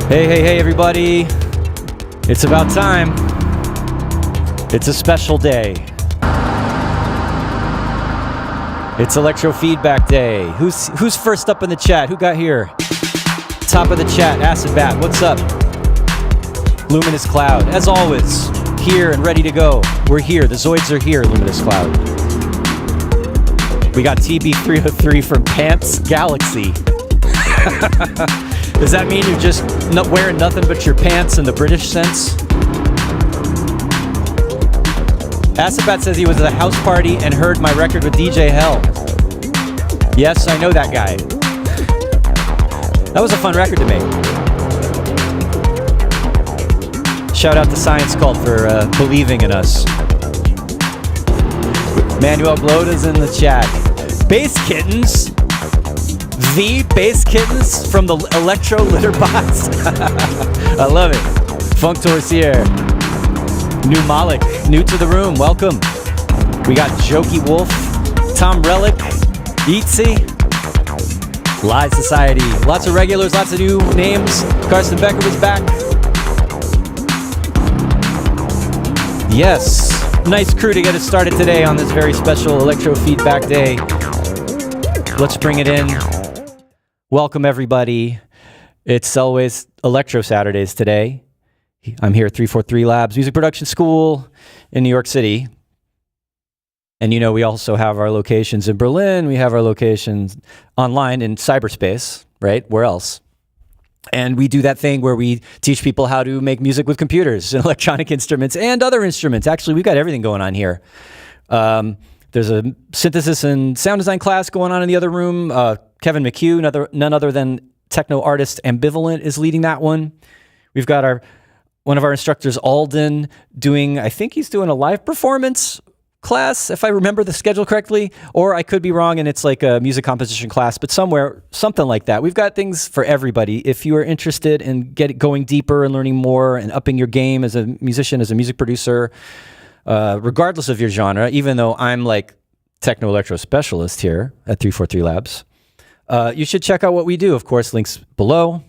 Hey, everybody. It's about time. It's a special day. It's Electro Feedback Day. Who's first up in the chat? Who got here? Top of the chat, Acid Bat, what's up? Luminous Cloud, as always, here and ready to go. We're here, the Zoids are here, Luminous Cloud. We got TB303 from Pants Galaxy. Does that mean you're just not wearing nothing but your pants in the British sense? Asabat says he was at a house party and heard my record with DJ Hell. Yes, I know that guy. That was a fun record to make. Shout out to Science Cult for believing in us. Manuel Bloda's in the chat. Bass Kittens. The Bass Kittens from the Electro Litter Box. I love it. Funk Torsier. New Malik, new to the room, welcome. We got Jokey Wolf, Tom Relic, Eatsy, Live Society. Lots of regulars, lots of new names. Carsten Becker was back. Yes, nice crew to get us started today on this very special Electro Feedback Day. Let's bring it in. Welcome everybody. It's Selway's Electro Saturdays today. I'm here at 343 Labs Music Production School in New York City. And you know, we also have our locations in Berlin. We have our locations online in cyberspace, right? Where else? And we do that thing where we teach people how to make music with computers and electronic instruments and other instruments. Actually, we've got everything going on here. There's a synthesis and sound design class going on in the other room. Kevin McHugh, none other than techno artist Ambivalent, is leading that one. We've got one of our instructors, Alden, I think he's doing a live performance class, if I remember the schedule correctly, or I could be wrong and it's like a music composition class, but something like that. We've got things for everybody. If you are interested in going deeper and learning more and upping your game as a musician, as a music producer, regardless of your genre, even though I'm like techno electro specialist here at 343 Labs, you should check out what we do. Of course, links below.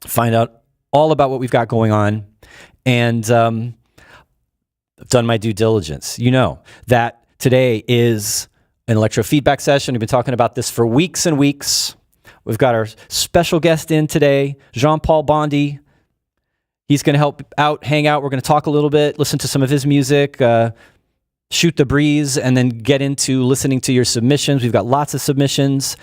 Find out all about what we've got going on. And I've done my due diligence. You know that today is an electro feedback session. We've been talking about this for weeks and weeks. We've got our special guest in today, Jean-Paul Bondy. He's going to help out, hang out. We're going to talk a little bit, listen to some of his music, shoot the breeze, and then get into listening to your submissions. We've got lots of submissions.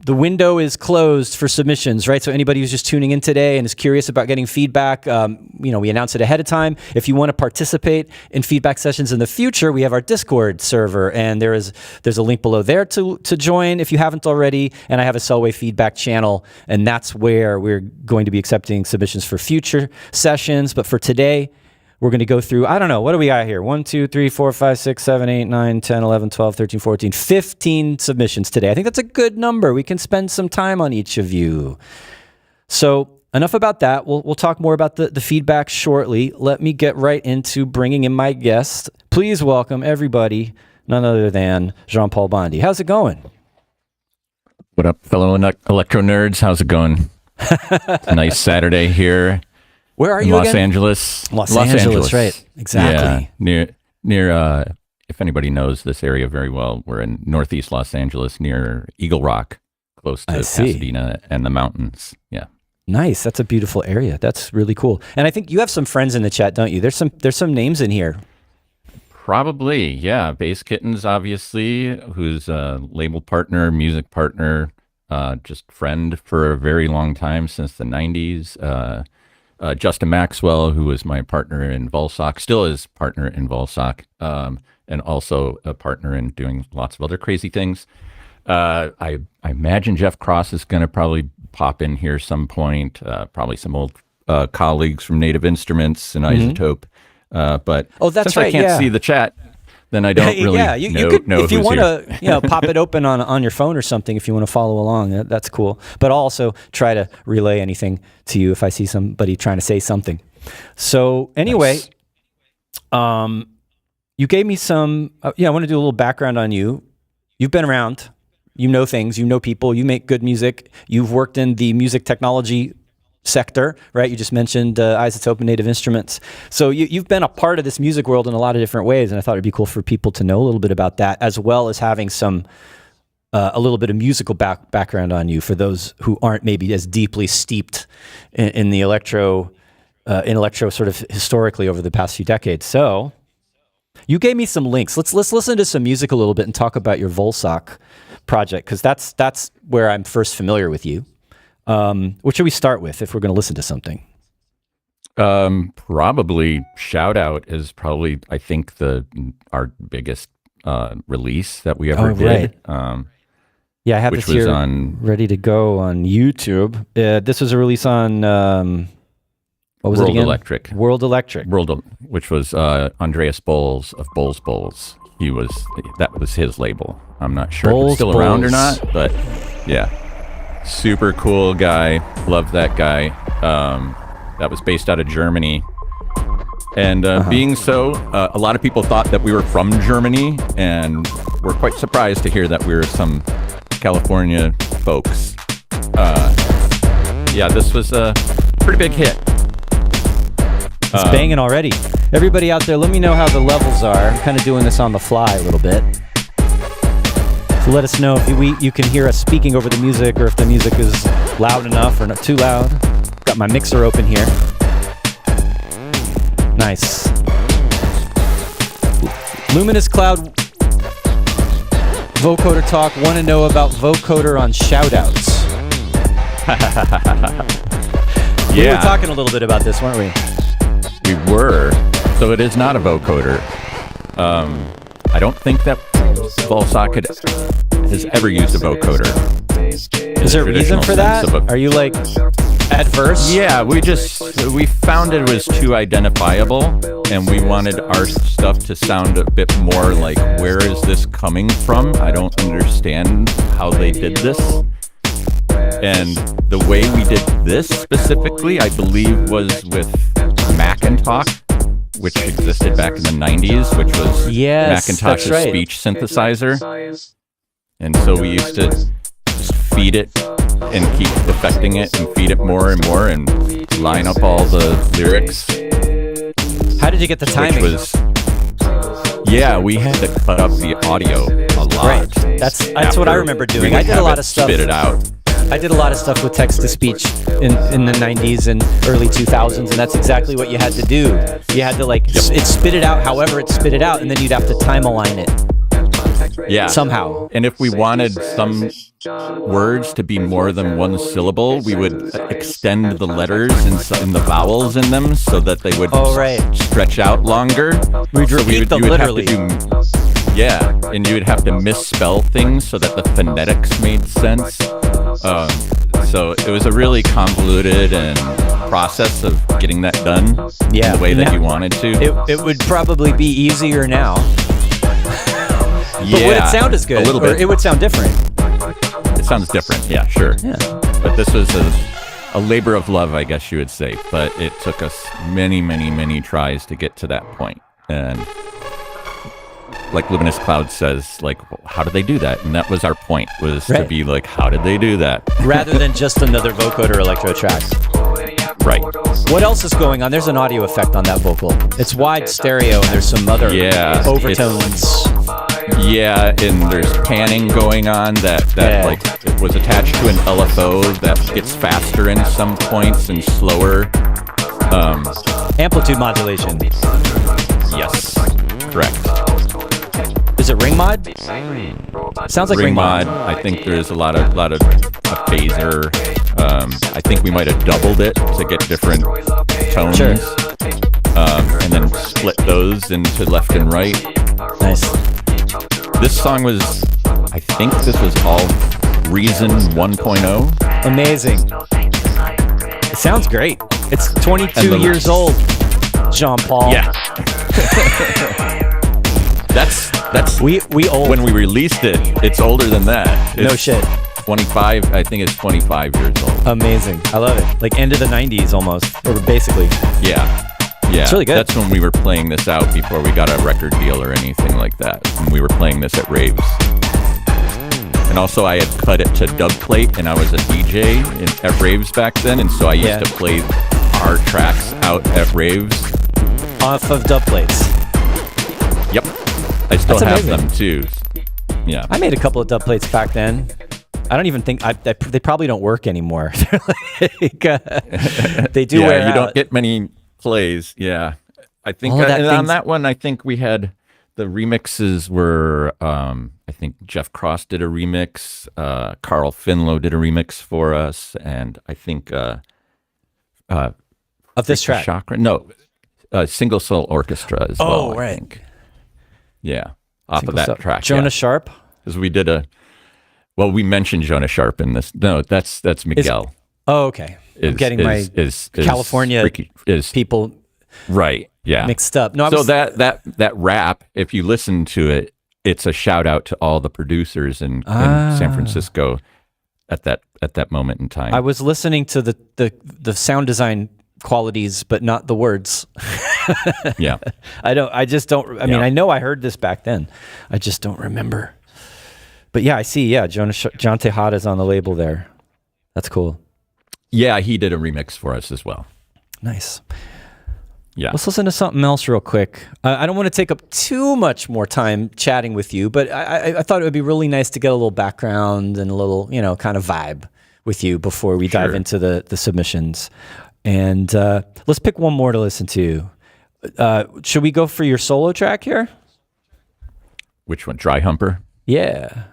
The window is closed for submissions, right? So anybody who's just tuning in today and is curious about getting feedback, we announce it ahead of time. If you want to participate in feedback sessions in the future, we have our Discord server, and there's a link below there to join if you haven't already. And I have a Selway feedback channel, and that's where we're going to be accepting submissions for future sessions. But for today, we're going to go through, I don't know, what do we got here? 1, 2, 3, 4, 5, 6, 7, 8, 9, 10, 11, 12, 13, 14, 15 submissions today. I think that's a good number. We can spend some time on each of you. So enough about that. We'll talk more about the feedback shortly. Let me get right into bringing in my guest. Please welcome everybody, none other than Jean-Paul Bondy. How's it going? What up, fellow electro nerds? How's it going? It's a nice Saturday here. Where are you Los again? Angeles. Los Angeles, right. Exactly. Yeah, near if anybody knows this area very well, we're in northeast Los Angeles near Eagle Rock, close to Pasadena and the mountains. Yeah. Nice. That's a beautiful area. That's really cool. And I think you have some friends in the chat, don't you? There's some names in here. Probably, yeah. Bass Kittens, obviously, who's a label partner, music partner, just friend for a very long time, since the 90s. Justin Maxwell, who was my partner in Volsoc, still is partner in Volsoc, and also a partner in doing lots of other crazy things. I imagine Jeff Cross is going to probably pop in here some point, probably some old colleagues from Native Instruments and Isotope. But that's since I can't see the chat, then I don't really know if you want to pop it open on your phone or something, if you want to follow along, that's cool. But I'll also try to relay anything to you if I see somebody trying to say something. So anyway, you gave me some, I want to do a little background on you. You've been around, you know things, you know people, you make good music. You've worked in the music technology sector, right? You just mentioned Isotope and Native Instruments. So you've been a part of this music world in a lot of different ways, and I thought it'd be cool for people to know a little bit about that, as well as having a little bit of musical background on you for those who aren't maybe as deeply steeped in the electro sort of historically over the past few decades. So you gave me some links. Let's listen to some music a little bit and talk about your Volsoc project, because that's where I'm first familiar with you. What should we start with if we're going to listen to something? Probably Shout Out is probably, I think, our biggest release that we ever did. Right. I have this here ready to go on YouTube. This was a release on what was it again? World Electric. Which was Andreas Bowles of Bowles Bowles. That was his label. I'm not sure if it's still around or not, but yeah. Super cool guy. Love that guy. That was based out of Germany. And being so, a lot of people thought that we were from Germany, and we're quite surprised to hear that we were some California folks. This was a pretty big hit. It's banging already. Everybody out there, let me know how the levels are. I'm kind of doing this on the fly a little bit. So let us know if you can hear us speaking over the music, or if the music is loud enough or not too loud. Got got my mixer open here. Nice. Luminous Cloud Vocoder Talk. Want to know about vocoder on shoutouts? Yeah. We were talking a little bit about this, weren't we? We were. So it is not a vocoder. I don't think that Volsoc has ever used a vocoder. Is there a reason for that? Are you like adverse? Yeah, we found it was too identifiable, and we wanted our stuff to sound a bit more like, where is this coming from? I don't understand how they did this. And the way we did this specifically, I believe, was with Macintosh, which existed back in the 90s, which was Macintosh's speech synthesizer. And so we used to just feed it and keep affecting it and feed it more and more and line up all the lyrics. How did you get the timing? We had to cut up the audio a lot. Right. That's what I remember doing. I did a lot of stuff. Spit it out. I did a lot of stuff with text-to-speech in the 90s and early 2000s, and that's exactly what you had to do. You had to it spit it out however it spit it out, and then you'd have to time align it. Yeah. Somehow. And if we wanted some words to be more than one syllable, we would extend the letters and the vowels in them so that they would stretch out longer. We'd repeat them literally. And you would have to misspell things so that the phonetics made sense. So it was a really convoluted and process of getting that done in the way that you wanted to. It would probably be easier now. But would it sound as good? A little bit. Or it would sound different? It sounds different, yeah, sure. Yeah. But this was a labor of love, I guess you would say. But it took us many, many, many tries to get to that point. And like Luminous Cloud says, how did they do that? And that was our point, was to be like, how did they do that? Rather than just another vocoder electro track. Right. What else is going on? There's an audio effect on that vocal. It's wide stereo, and there's some other overtones. And there's panning going on that it was attached to an LFO that gets faster in some points and slower. Amplitude modulation. Yes, correct. Is it ring mod? Sounds like ring mod. I think there's a lot of phaser. I think we might have doubled it to get different tones. Sure. And then split those into left and right. Nice. This song was, I think this was all Reason 1.0. Amazing. It sounds great. It's 22 years old, Jean Paul. Yeah. That's we old. When we released it, it's older than that. No shit. 25, I think it's 25 years old. Amazing. I love it. Like end of the 90s almost, or basically. Yeah. It's really good. That's when we were playing this out before we got a record deal or anything like that. And we were playing this at raves. And also I had cut it to dub plate, and I was a DJ at raves back then, and so I used to play our tracks out at raves. Off of dub plates. Yep. I still have them too. Yeah. I made a couple of dub plates back then. I don't even think they probably don't work anymore. They do wear out. You don't get many plays. Yeah. I think on that one, I think we had the remixes were, I think Jeff Cross did a remix, Carl Finlow did a remix for us, and I think of this track. Chakra? No, Single Soul Orchestra as well. Oh, right. I think. Yeah, off of that track. Jonah Sharp? Because we did we mentioned Jonah Sharp in this. No, that's Miguel. Okay. I'm getting my California people right. Yeah. mixed up. No, so that rap, if you listen to it, it's a shout out to all the producers in San Francisco at that moment in time. I was listening to the sound design qualities, but not the words. Yeah. I just don't. I mean, I know I heard this back then. I just don't remember. But yeah, I see. Yeah, John Tejada's on the label there. That's cool. Yeah, he did a remix for us as well. Nice. Yeah. Let's listen to something else real quick. I don't want to take up too much more time chatting with you, but I thought it would be really nice to get a little background and a little, kind of vibe with you before we dive into the submissions. And let's pick one more to listen to. Should we go for your solo track here? Which one? Dry Humper? Yeah.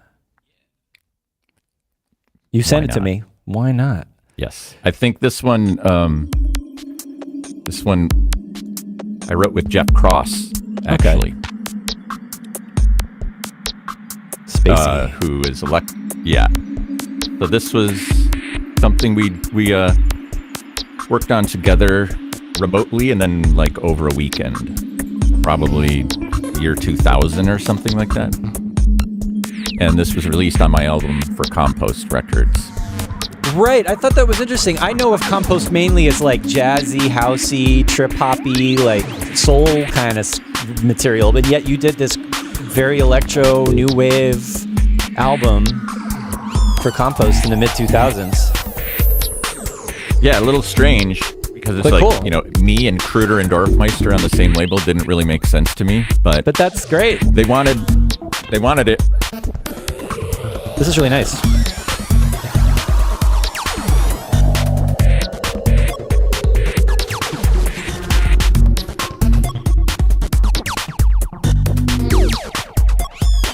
You sent it to me. Why not? Yes. I think this one I wrote with Jeff Cross, actually. Okay. Spacey. Who is Yeah. So this was something we worked on together remotely and then like over a weekend, probably year 2000 or something like that. And this was released on my album for Compost Records. Right, I thought that was interesting. I know of Compost mainly as like jazzy, housey, trip-hoppy, like soul kind of material, but yet you did this very electro, new wave album for Compost in the mid-2000s. Yeah, a little strange because it's but like, cool. you know, me and Kruder and Dorfmeister on the same label didn't really make sense to me, but that's great. They wanted it. This is really nice.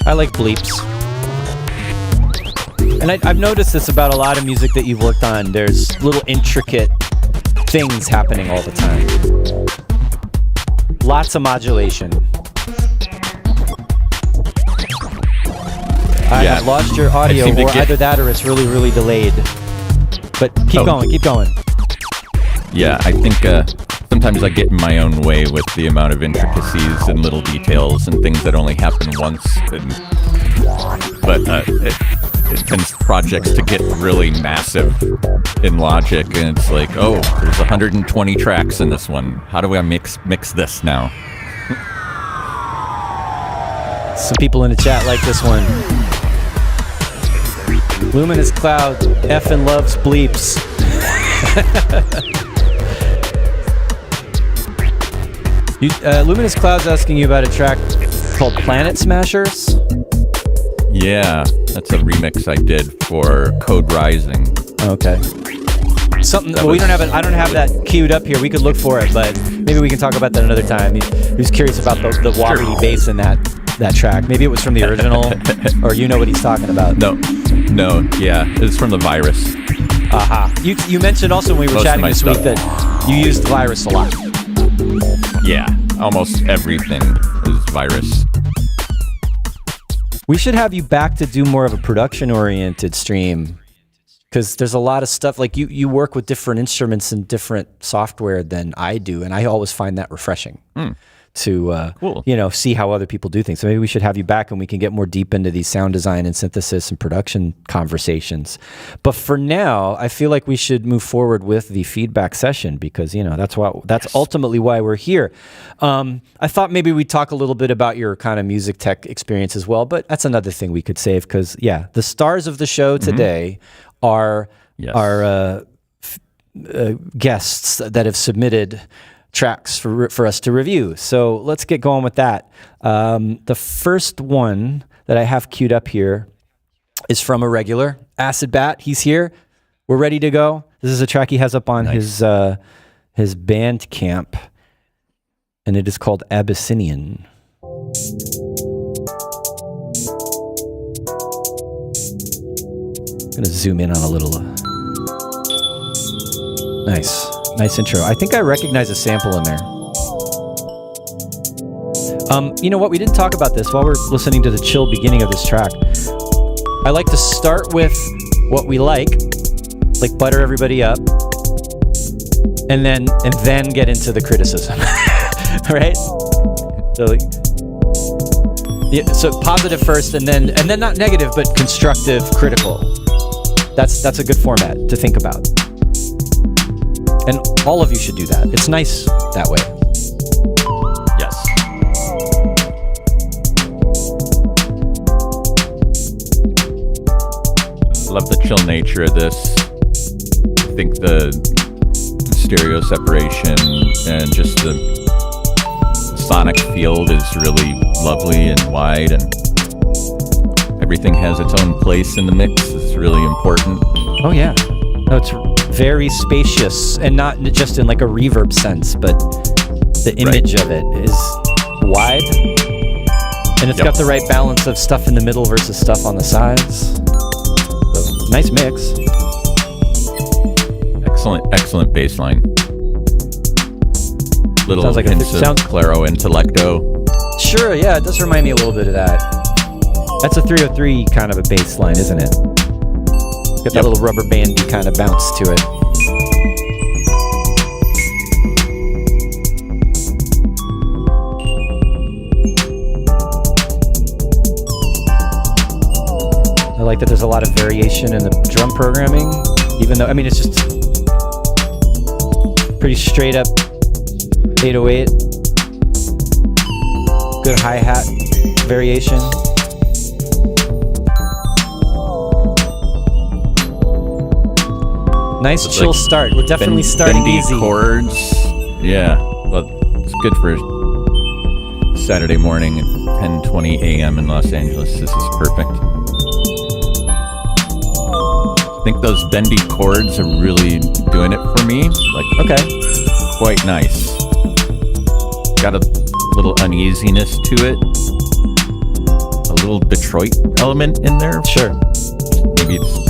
I like bleeps. And I've noticed this about a lot of music that you've worked on. There's little intricate things happening all the time. Lots of modulation. I have lost your audio, or either that or it's really, really delayed. But keep going. Yeah, I think sometimes I get in my own way with the amount of intricacies and little details and things that only happen once. But it tends projects to get really massive in Logic, and it's like, oh, there's 120 tracks in this one. How do I mix this now? Some people in the chat like this one. Luminous Cloud effing loves bleeps. Luminous Cloud's asking you about a track called Planet Smashers. Yeah, that's a remix I did for Code Rising. Okay. Something. Well, we don't have it. I don't have that queued up here. We could look for it, but maybe we can talk about that another time. He was curious about the wobbly bass in that track. Maybe it was from the original, or you know what he's talking about. No, yeah, it's from the Virus. Aha. You mentioned also when we were chatting this week that you used the Virus a lot. Yeah, almost everything is Virus. We should have you back to do more of a production-oriented stream, because there's a lot of stuff, like you work with different instruments and different software than I do, and I always find that refreshing to cool. See how other people do things. So maybe we should have you back and we can get more deep into these sound design and synthesis and production conversations. But for now, I feel like we should move forward with the feedback session, because that's ultimately why we're here. I thought maybe we'd talk a little bit about your kind of music tech experience as well, but that's another thing we could save, because the stars of the show today are guests that have submitted tracks for us to review. So let's get going with that. The first one that I have queued up here is from a regular, Acid Bat. He's here. We're ready to go. This is a track he has up on his Bandcamp, and it is called Abyssinian. I'm gonna zoom in on a little. Nice intro. I think I recognize a sample in there. You know what? We didn't talk about this while we're listening to the chill beginning of this track. I like to start with what we like butter everybody up, and then get into the criticism, right? So positive first, and then not negative, but constructive, critical. That's a good format to think about. And all of you should do that. It's nice that way. Yes. I love the chill nature of this. I think the stereo separation and just the sonic field is really lovely and wide, and everything has its own place in the mix. It's really important. Oh yeah. Oh, it's very spacious, and not just in like a reverb sense, but the image of it is wide, and it's got the right balance of stuff in the middle versus stuff on the sides. So, nice mix. Excellent bass line. Little Sounds like hints of Claro Intellecto. Sure, yeah, it does remind me a little bit of that. That's a 303 kind of a bass line, isn't it? Got that little rubber bandy kind of bounce to it. I like that there's a lot of variation in the drum programming, even though, I mean, it's just pretty straight up 808. Good hi-hat variation. Nice chill start. We're definitely starting bendy easy. Chords. Yeah. Well, it's good for Saturday morning at 10:20 a.m. in Los Angeles. This is perfect. I think those bendy chords are really doing it for me. Like, quite nice. Got a little uneasiness to it. A little Detroit element in there. Sure. Maybe it's...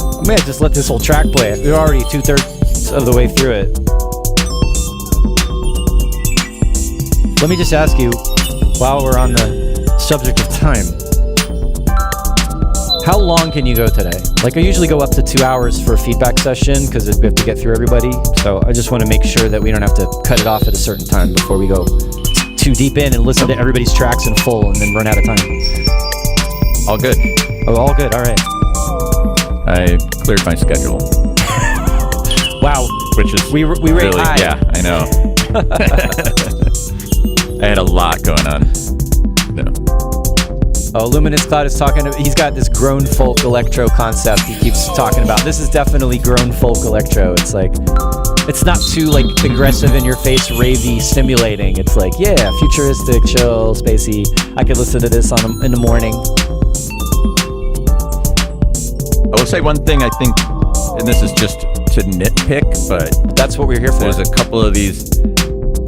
I may have just let this whole track play. We're already 2/3 of the way through it. Let me just ask you, while we're on the subject of time, how long can you go today? Like, I usually go up to 2 hours for a feedback session because we have to get through everybody. So I just want to make sure that we don't have to cut it off at a certain time before we go too deep in and listen to everybody's tracks in full and then run out of time. All good. Oh, all good. All right. I cleared my schedule. Wow. Which is we rate really high. Yeah, I know. I had a lot going on. No. Oh, Luminous Cloud is talking. He's got this grown folk electro concept he keeps talking about. This is definitely grown folk electro. It's like, it's not too like aggressive in your face, ravey, stimulating. It's like, yeah, futuristic, chill, spacey. I could listen to this in the morning. I will say one thing, I think, and this is just to nitpick, but that's what we're here for. There's a couple of these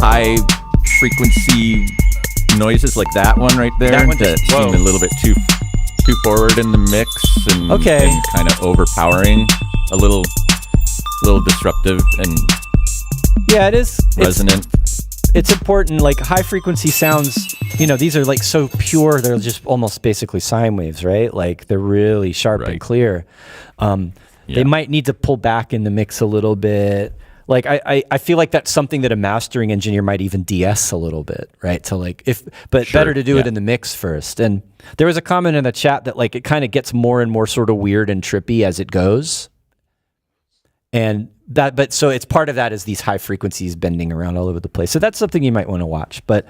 high frequency noises like that one right there that seem a little bit too forward in the mix and kind of overpowering, a little disruptive and it is resonant. It's important. Like high frequency sounds, you know, these are like so pure, they're just almost basically sine waves, right? Like they're really sharp and clear. They might need to pull back in the mix a little bit. Like I feel like that's something that a mastering engineer might even DS a little bit, right? To like better to do it in the mix first. And there was a comment in the chat that like it kind of gets more and more sort of weird and trippy as it goes. And so it's part of that is these high frequencies bending around all over the place. So that's something you might want to watch. But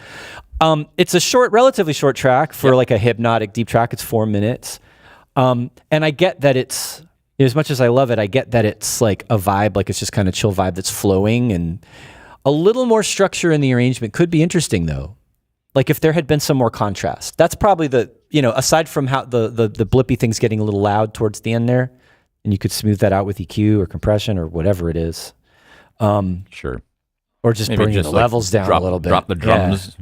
it's a relatively short track for like a hypnotic deep track. It's 4 minutes. And I get that it's, as much as I love it, I get that it's like a vibe, like it's just kind of chill vibe that's flowing, and a little more structure in the arrangement could be interesting though. Like if there had been some more contrast. That's probably aside from how the blippy thing's getting a little loud towards the end there, and you could smooth that out with EQ or compression or whatever it is. Sure. Or just bring the levels down a little bit. Drop the drums.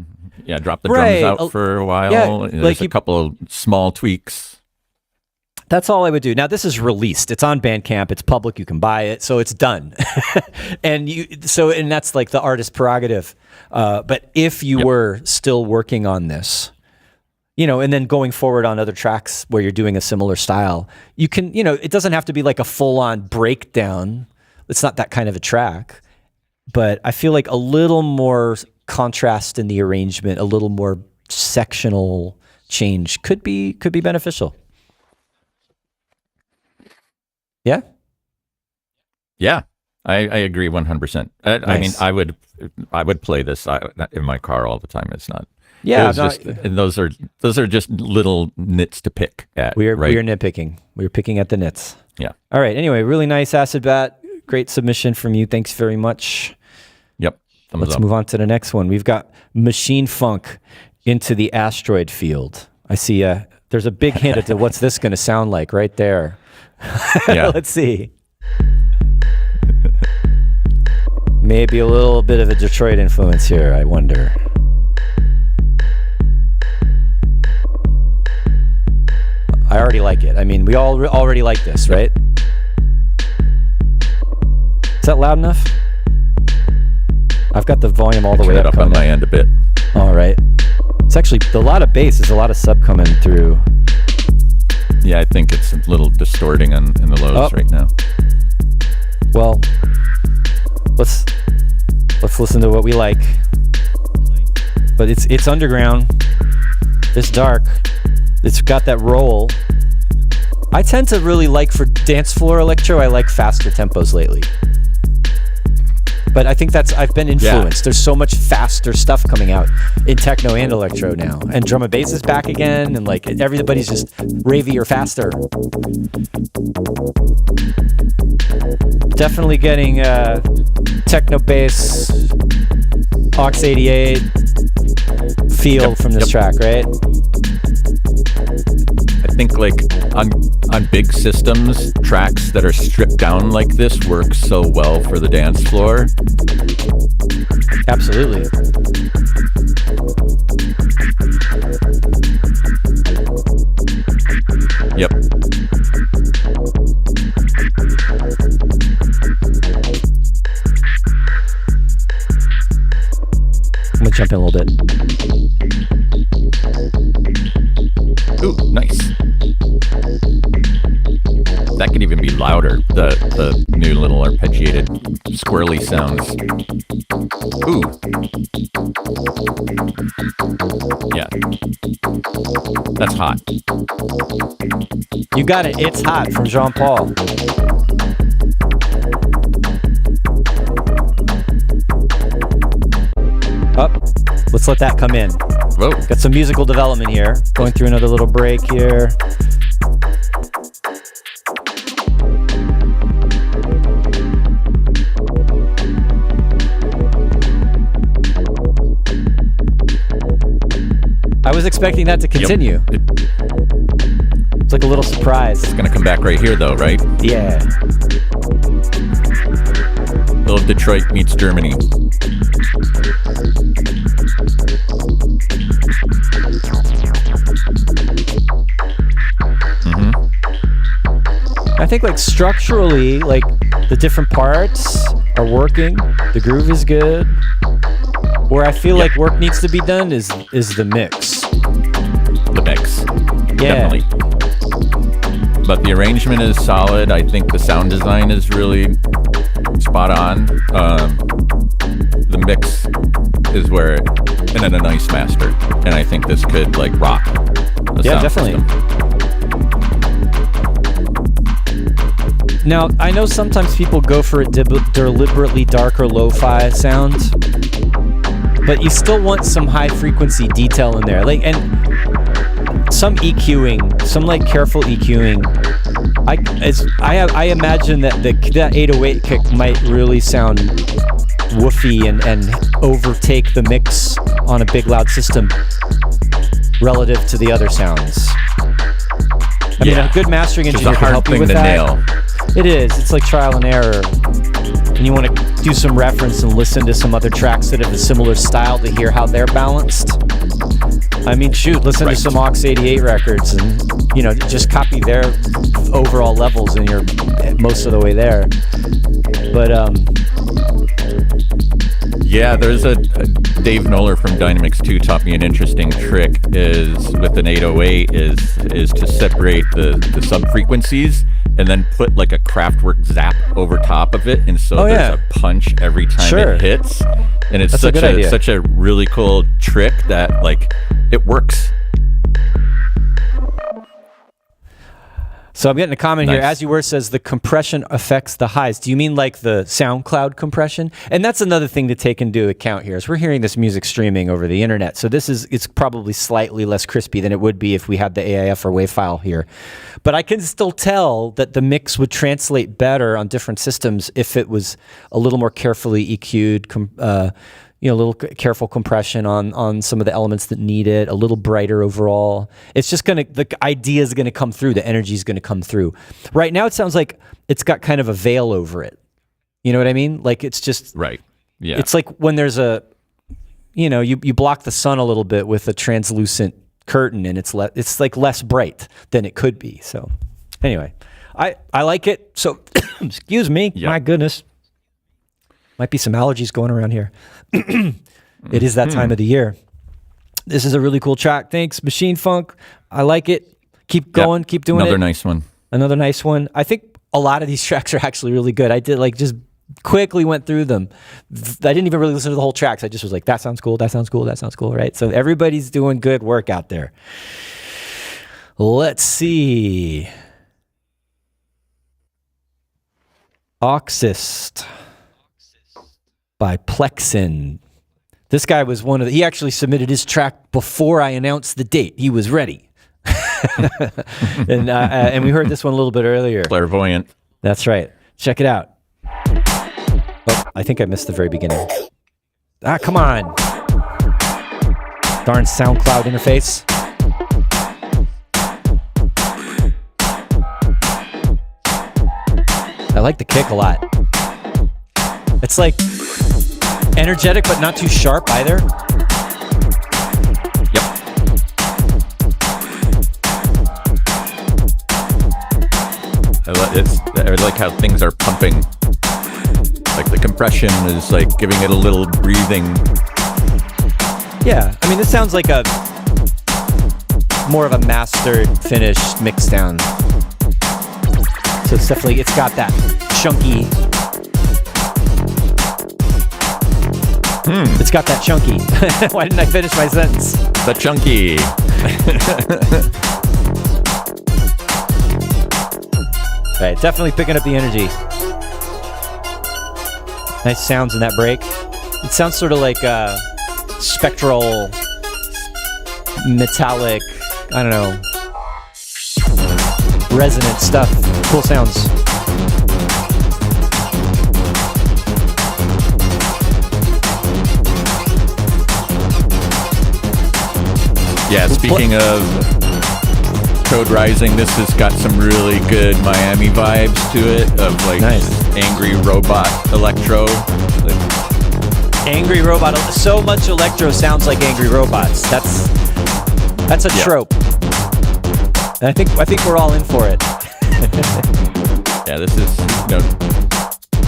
Yeah, drop the drums out for a while. Yeah, there's a couple of small tweaks. That's all I would do. Now this is released. It's on Bandcamp. It's public. You can buy it. So it's done. and that's like the artist's prerogative. But if you were still working on this, and then going forward on other tracks where you're doing a similar style, you can, it doesn't have to be like a full-on breakdown. It's not that kind of a track. But I feel like a little more contrast in the arrangement, a little more sectional change could be beneficial. Yeah? Yeah, I agree 100%. I mean, I would play this in my car all the time. It's not. Yeah, and those are just little nits to pick at. We are nitpicking. We're picking at the nits. Yeah. All right. Anyway, really nice Acid Bat. Great submission from you. Thanks very much. Yep. Let's move on to the next one. We've got Machine Funk, Into the Asteroid Field. I see There's a big hint at what's this going to sound like right there. Yeah. Let's see. Maybe a little bit of a Detroit influence here, I wonder. I already like it. I mean, we all already like this, right? Is that loud enough? I've got the volume all the way up on my end a bit. All right. It's actually a lot of bass. There's a lot of sub coming through. Yeah, I think it's a little distorting in the lows right now. Well, let's listen to what we like. But it's underground. It's dark. It's got that roll. I tend to really like, for dance floor electro, I like faster tempos lately. But I think I've been influenced. Yeah. There's so much faster stuff coming out in techno and electro now. And drum and bass is back again, and like everybody's just ravier faster. Definitely getting techno bass, aux 88 feel from this track, right? I think like on big systems, tracks that are stripped down like this work so well for the dance floor. Absolutely. Yep. I'm gonna jump in a little bit. Ooh, nice. That could even be louder, the new little arpeggiated squirrely sounds. Ooh. Yeah. That's hot. You got it. It's hot from Jean-Paul. Up. Let's let that come in. Whoa. Got some musical development here. Going through another little break here. I was expecting that to continue. Yep. It's like a little surprise. It's gonna come back right here though, right? Yeah. Little Detroit meets Germany. I think like structurally, like the different parts are working. The groove is good. Where I feel like work needs to be done is the mix. The mix. Yeah. Definitely. But the arrangement is solid. I think the sound design is really spot on. The mix is where, and then a nice master. And I think this could like rock. Yeah, definitely. System. Now, I know sometimes people go for a deliberately darker lo-fi sound, but you still want some high frequency detail in there. Like, and some EQing, some like careful EQing. I imagine that that 808 kick might really sound woofy and overtake the mix on a big loud system relative to the other sounds. I mean, a good mastering engineer can help you with that. Nail. It is. It's like trial and error. And you want to do some reference and listen to some other tracks that have a similar style to hear how they're balanced. I mean, shoot, listen to some aux 88 records and, you know, just copy their overall levels and you're most of the way there. But, yeah, there's a Dave Knoller from Dynamics 2 taught me an interesting trick is with an 808 is to separate the sub frequencies and then put like a Kraftwerk zap over top of it, and so there's a punch every time it hits, and it's such a really cool trick that like it works. So I'm getting a comment here. As you were says the compression affects the highs. Do you mean like the SoundCloud compression? And that's another thing to take into account here. Is we're hearing this music streaming over the internet. So it's probably slightly less crispy than it would be if we had the AIF or WAV file here. But I can still tell that the mix would translate better on different systems if it was a little more carefully EQ'd, a little careful compression on some of the elements that need it, a little brighter overall. It's just the idea is gonna come through, the energy is gonna come through. Right now it sounds like it's got kind of a veil over it. You know what I mean? Like it's just right. Yeah. It's like when there's you block the sun a little bit with a translucent curtain, and it's like less bright than it could be. So anyway, I like it. So excuse me, my goodness, might be some allergies going around here. It is that time of the year. This is a really cool track. Thanks, Machine Funk. I like it. Keep going. Keep doing Another nice one. Another nice one. I think a lot of these tracks are actually really good. I did just quickly went through them. I didn't even really listen to the whole tracks. I just was like, that sounds cool. That sounds cool. That sounds cool. Right. So everybody's doing good work out there. Let's see. Oxist by Plexin. This guy was he actually submitted his track before I announced the date. He was ready. And we heard this one a little bit earlier. Clairvoyant. That's right. Check it out. Oh, I think I missed the very beginning. Come on. Darn SoundCloud interface. I like the kick a lot. It's like energetic, but not too sharp either. Yep. I like how things are pumping. Like the compression is like giving it a little breathing. Yeah, I mean, this sounds like more of a mastered, finished mix down. So it's got that chunky. It's got that chunky. Why didn't I finish my sentence? The chunky. Right, definitely picking up the energy. Nice sounds in that break. It sounds sort of like spectral, metallic, I don't know, resonant stuff. Cool sounds. Yeah, speaking of Code Rising, this has got some really good Miami vibes to it, of like angry robot electro. Angry robot. So much electro sounds like angry robots. That's a trope. And I think we're all in for it. Yeah, this is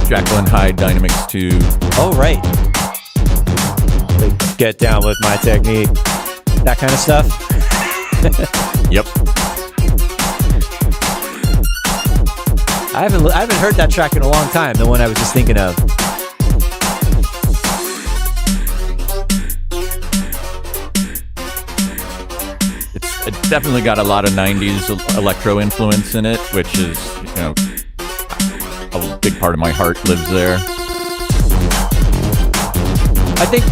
Jekyll and Hyde Dynamics 2. Oh right. Get down with my technique. That kind of stuff. Yep. I haven't heard that track in a long time. The one I was just thinking of. It's definitely got a lot of 90s electro influence in it, which is, a big part of my heart lives there. I think.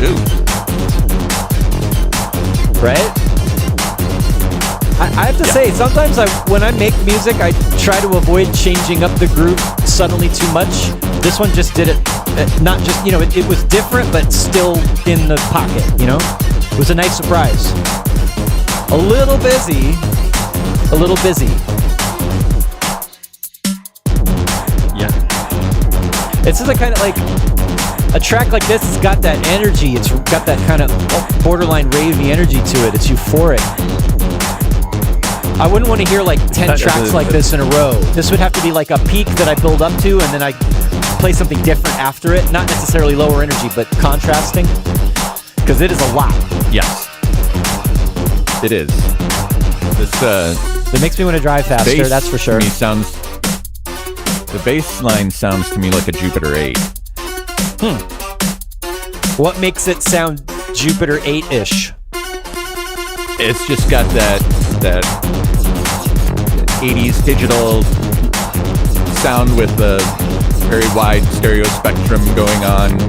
Right? I have to say, sometimes when I make music, I try to avoid changing up the groove suddenly too much. This one just did it, not just, it was different, but still in the pocket, It was a nice surprise. A little busy. Yeah. It's just kind of like, a track like this has got that energy. It's got that kind of borderline ravey energy to it. It's euphoric. I wouldn't want to hear 10 tracks like this in a row. This would have to be like a peak that I build up to, and then I play something different after it. Not necessarily lower energy, but contrasting. Because it is a lot. Yes. It is. It makes me want to drive faster, that's for sure. The bass line sounds to me like a Jupiter 8. What makes it sound Jupiter 8-ish? It's just got that 80s digital sound with the very wide stereo spectrum going on.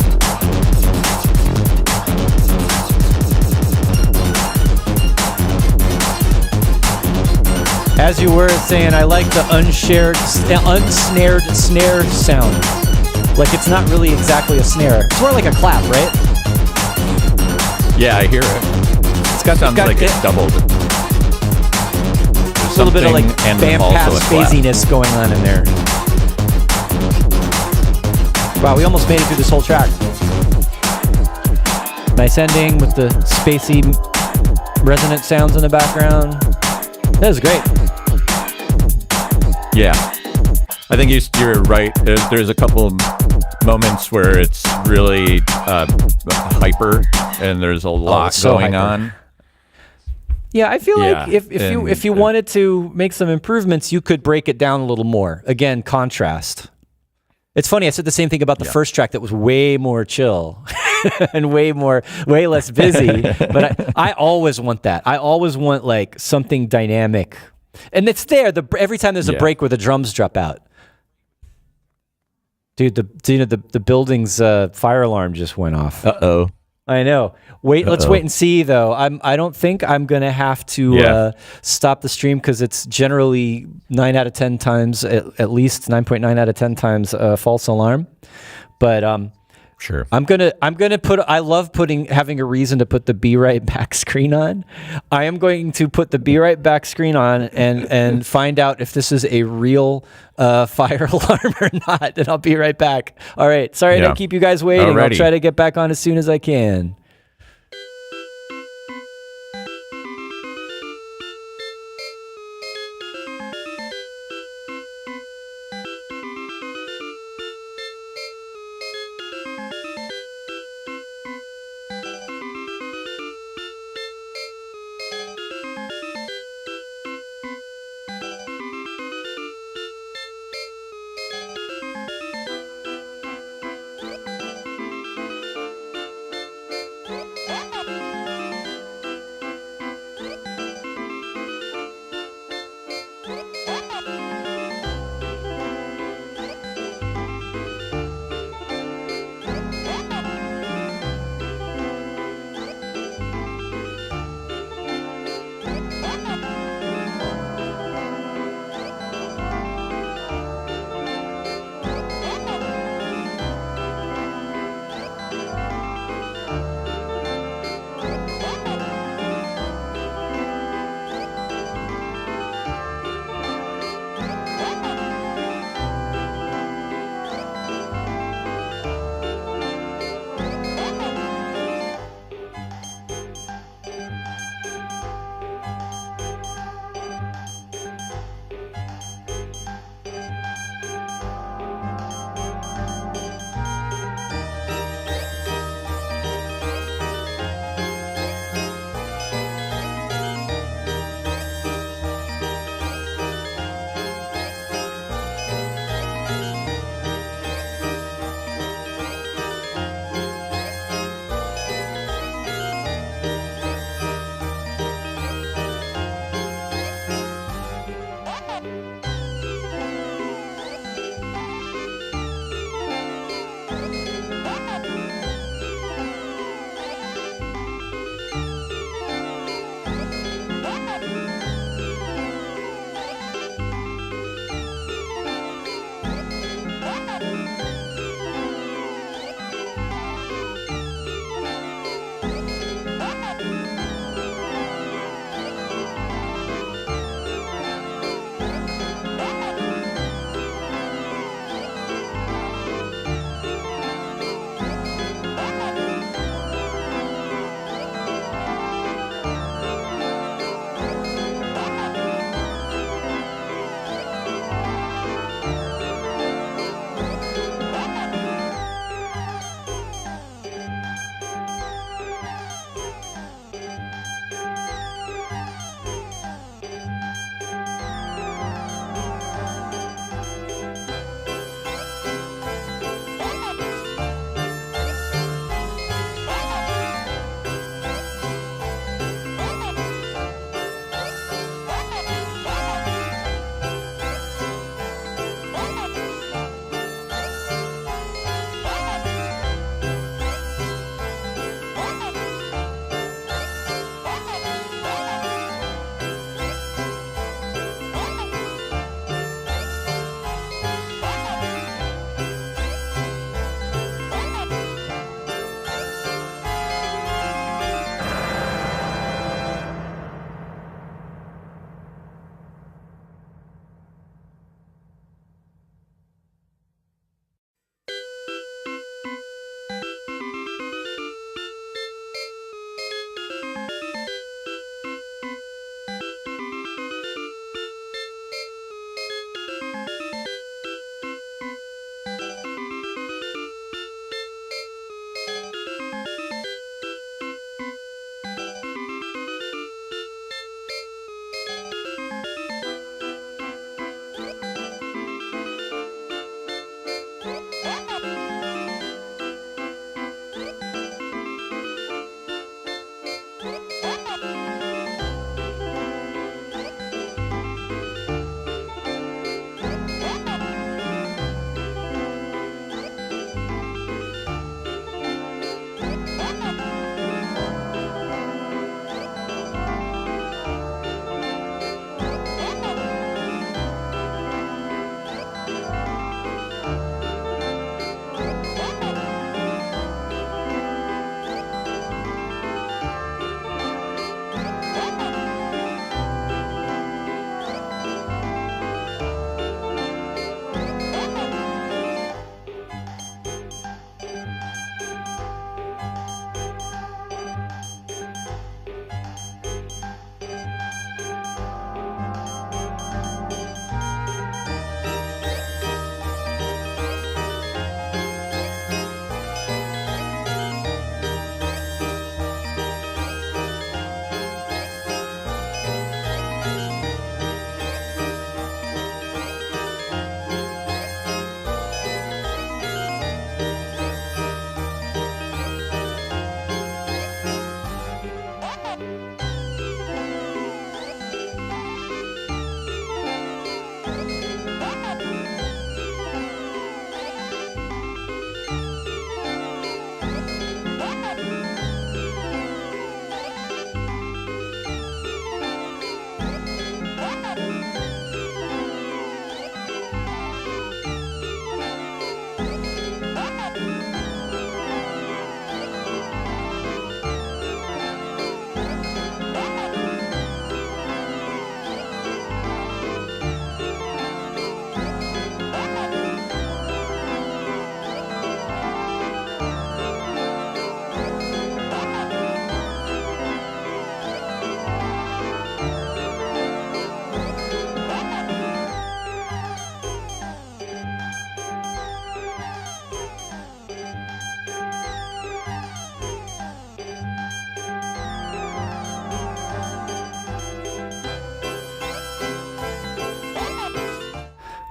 As you were saying, I like the unsnared snare sound. Like it's not really exactly a snare. It's more like a clap, right? Yeah, I hear it. It's got Sounds like it's doubled. a little bit of like bandpass phasiness going on in there. Wow, we almost made it through this whole track. Nice ending with the spacey resonant sounds in the background. That was great. Yeah, I think you're right. There's a couple moments where it's really hyper, and there's a lot going on. Yeah, I feel like if you wanted to make some improvements, you could break it down a little more. Again, contrast. It's funny, I said the same thing about the first track that was way more chill and way less busy. But I always want that. I always want like something dynamic. And it's there every time there's a break where the drums drop out. Dude, the building's fire alarm just went off. Uh-oh. I know. Let's wait and see though. I don't think I'm gonna have to stop the stream because it's generally 9 out of 10 times, at least 9.9 out of 10 times false alarm. But sure. I'm gonna put. I love having a reason to put the Be Right Back screen on. I am going to put the Be Right Back screen on and find out if this is a real fire alarm or not. And I'll be right back. All right. Sorry to keep you guys waiting. Alrighty. I'll try to get back on as soon as I can.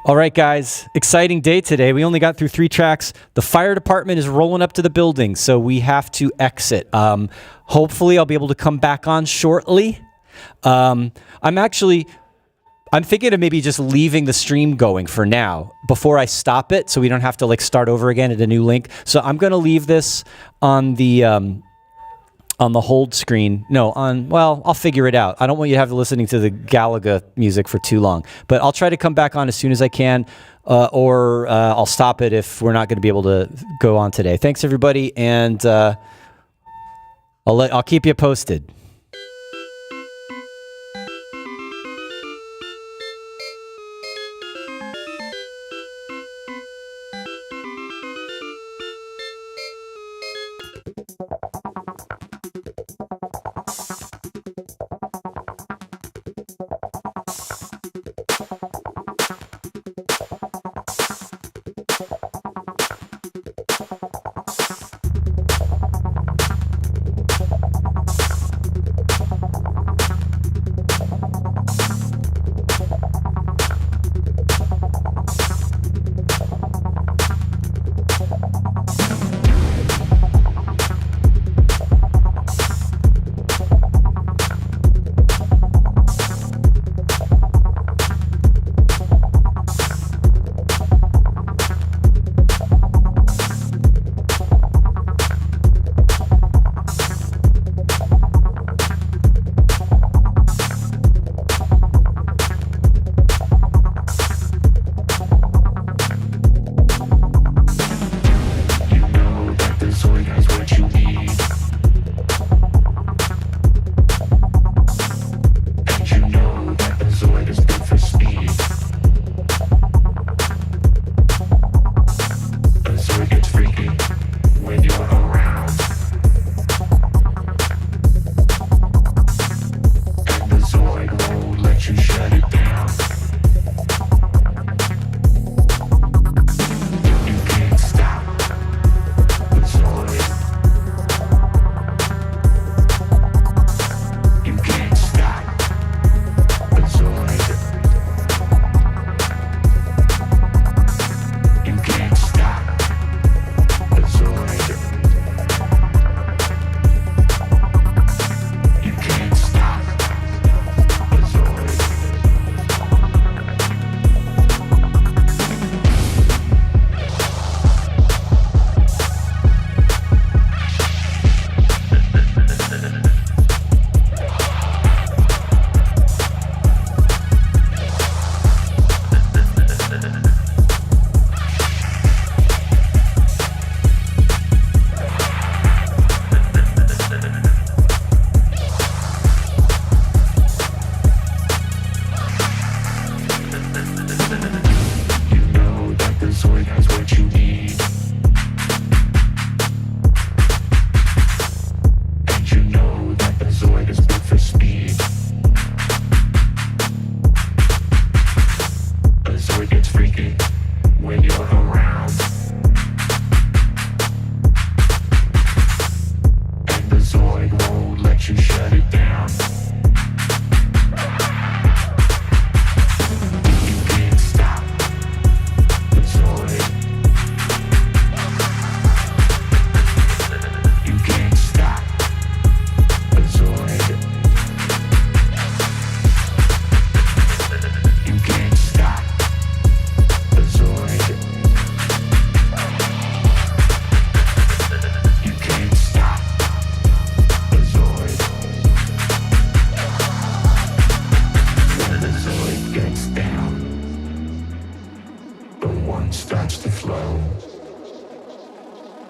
All right, guys, exciting day today. We only got through 3 tracks. The fire department is rolling up to the building, so we have to exit. Hopefully, I'll be able to come back on shortly. I'm thinking of maybe just leaving the stream going for now before I stop it, so we don't have to like start over again at a new link. So I'm going to leave this on the hold screen. No, I'll figure it out. I don't want you to have listening to the Galaga music for too long, but I'll try to come back on as soon as I can, or I'll stop it if we're not going to be able to go on today. Thanks everybody, and I'll keep you posted.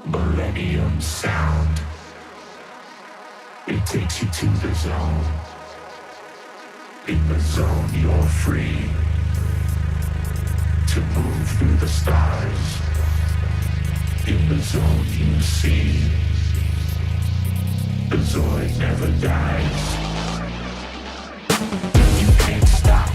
Millennium sound. It takes you to the zone. In the zone you're free to move through the stars. In the zone you see the Zoid never dies. You can't stop.